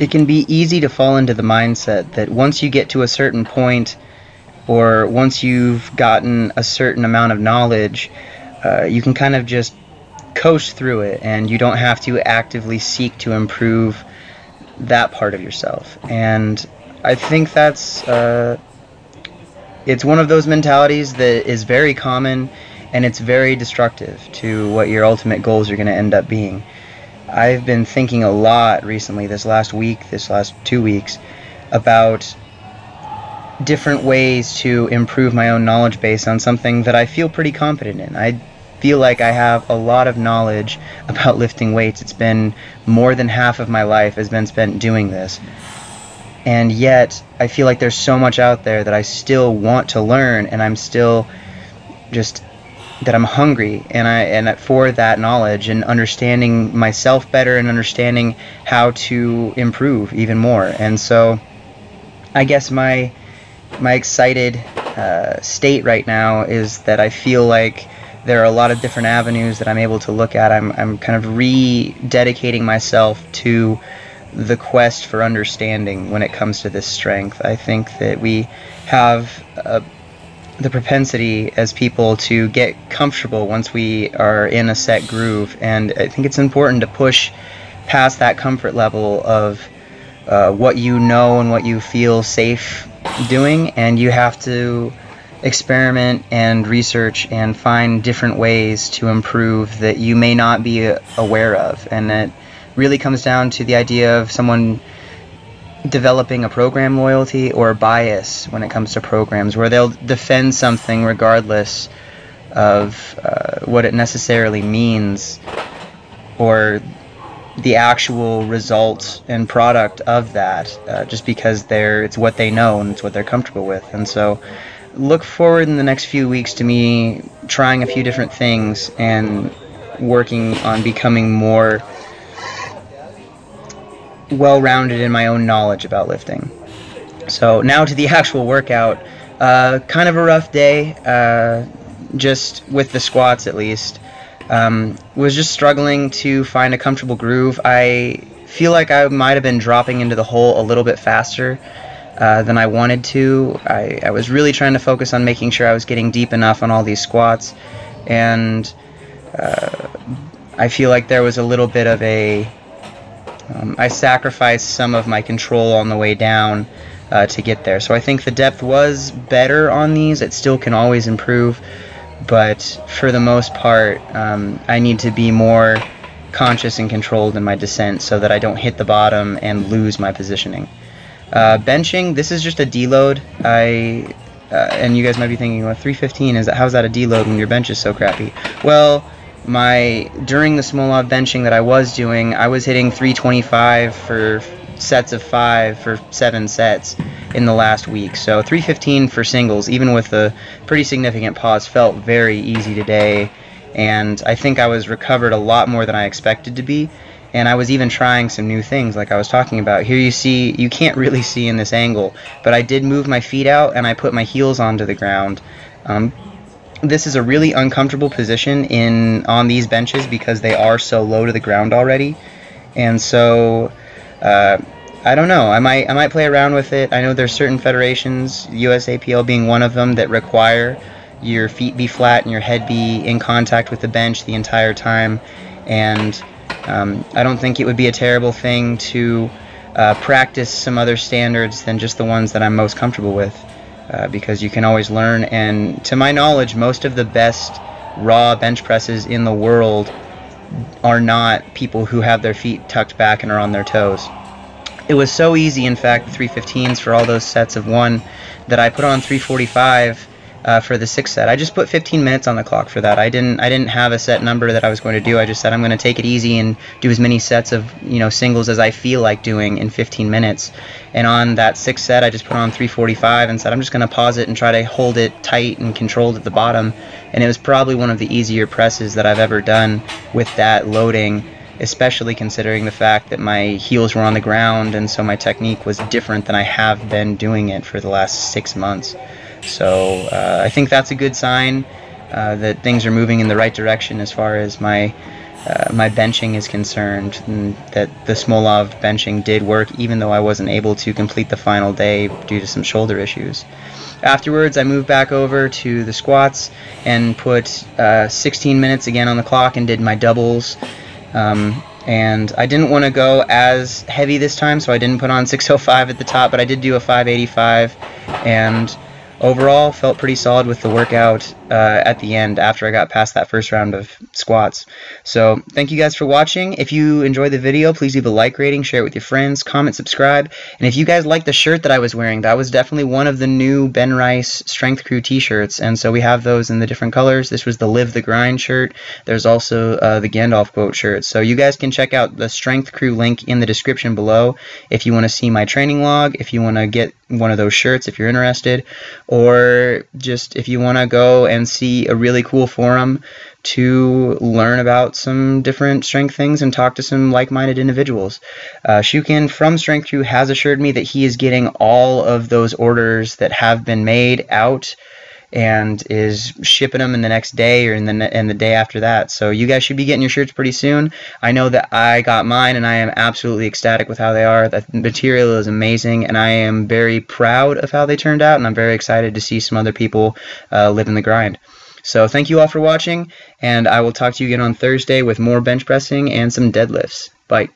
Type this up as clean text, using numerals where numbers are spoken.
it can be easy to fall into the mindset that once you get to a certain point, or once you've gotten a certain amount of knowledge, you can kind of just coast through it, and you don't have to actively seek to improve that part of yourself. And I think that's it's one of those mentalities that is very common, and it's very destructive to what your ultimate goals are going to end up being. I've been thinking a lot recently, this last 2 weeks, about different ways to improve my own knowledge base on something that I feel pretty competent in. I feel like I have a lot of knowledge about lifting weights. It's been more than half of my life has been spent doing this. And yet, I feel like there's so much out there that I still want to learn, and I'm still just that I'm hungry for that knowledge and understanding myself better and understanding how to improve even more. And so I guess my excited state right now is that I feel like there are a lot of different avenues that I'm able to look at. I'm kind of rededicating myself to the quest for understanding when it comes to this strength. I think that we have the propensity as people to get comfortable once we are in a set groove, and I think it's important to push past that comfort level of what you know and what you feel safe doing, and you have to experiment and research and find different ways to improve that you may not be aware of. And it really comes down to the idea of someone developing a program loyalty or bias when it comes to programs, where they'll defend something regardless of what it necessarily means or the actual result and product of that, just because it's what they know and it's what they're comfortable with. And so look forward in the next few weeks to me trying a few different things and working on becoming more well-rounded in my own knowledge about lifting. So now to the actual workout. Kind of a rough day, just with the squats at least. Was just struggling to find a comfortable groove. I feel like I might have been dropping into the hole a little bit faster than I wanted to. I was really trying to focus on making sure I was getting deep enough on all these squats, and I feel like there was a little bit of I sacrificed some of my control on the way down to get there. So I think the depth was better on these. It still can always improve, but for the most part, I need to be more conscious and controlled in my descent so that I don't hit the bottom and lose my positioning. Benching, this is just a deload. And you guys might be thinking, well, 315, how's that a deload when your bench is so crappy? Well, during the Smolov benching that I was doing, I was hitting 325 for sets of 5 for 7 sets in the last week. So 315 for singles, even with a pretty significant pause, felt very easy today, and I think I was recovered a lot more than I expected to be. And I was even trying some new things like I was talking about. Here you can't really see in this angle, but I did move my feet out and I put my heels onto the ground. This is a really uncomfortable position on these benches because they are so low to the ground already. And so I don't know, I might play around with it. I know there's certain federations, USAPL being one of them, that require your feet be flat and your head be in contact with the bench the entire time. And I don't think it would be a terrible thing to practice some other standards than just the ones that I'm most comfortable with, because you can always learn. And to my knowledge, most of the best raw bench presses in the world are not people who have their feet tucked back and are on their toes. It was so easy, in fact, the 315s for all those sets of 1, that I put on 345 for the 6th set. I just put 15 minutes on the clock for that. I didn't have a set number that I was going to do. I just said I'm going to take it easy and do as many sets of singles as I feel like doing in 15 minutes. And on that 6th set, I just put on 345 and said I'm just going to pause it and try to hold it tight and controlled at the bottom. And it was probably one of the easier presses that I've ever done with that loading, especially considering the fact that my heels were on the ground, and so my technique was different than I have been doing it for the last 6 months. So I think that's a good sign that things are moving in the right direction as far as my my benching is concerned, and that the Smolov benching did work even though I wasn't able to complete the final day due to some shoulder issues. Afterwards, I moved back over to the squats and put 16 minutes again on the clock and did my doubles. And I didn't want to go as heavy this time, so I didn't put on 605 at the top, but I did do a 585, and overall felt pretty solid with the workout at the end after I got past that first round of squats. So thank you guys for watching. If you enjoyed the video, please leave a like rating, share it with your friends, comment, subscribe, and if you guys like the shirt that I was wearing, that was definitely one of the new Ben Rice Strength Crew t-shirts, and so we have those in the different colors. This was the Live the Grind shirt. There's also the Gandalf quote shirt, so you guys can check out the Strength Crew link in the description below if you want to see my training log, if you want to get one of those shirts if you're interested, or just if you want to go and see a really cool forum to learn about some different strength things and talk to some like-minded individuals. Shukin from Strength Crew has assured me that he is getting all of those orders that have been made out and is shipping them in the next day or in the day after that. So you guys should be getting your shirts pretty soon. I know that I got mine, and I am absolutely ecstatic with how they are. The material is amazing, and I am very proud of how they turned out, and I'm very excited to see some other people living the grind. So thank you all for watching, and I will talk to you again on Thursday with more bench pressing and some deadlifts. Bye.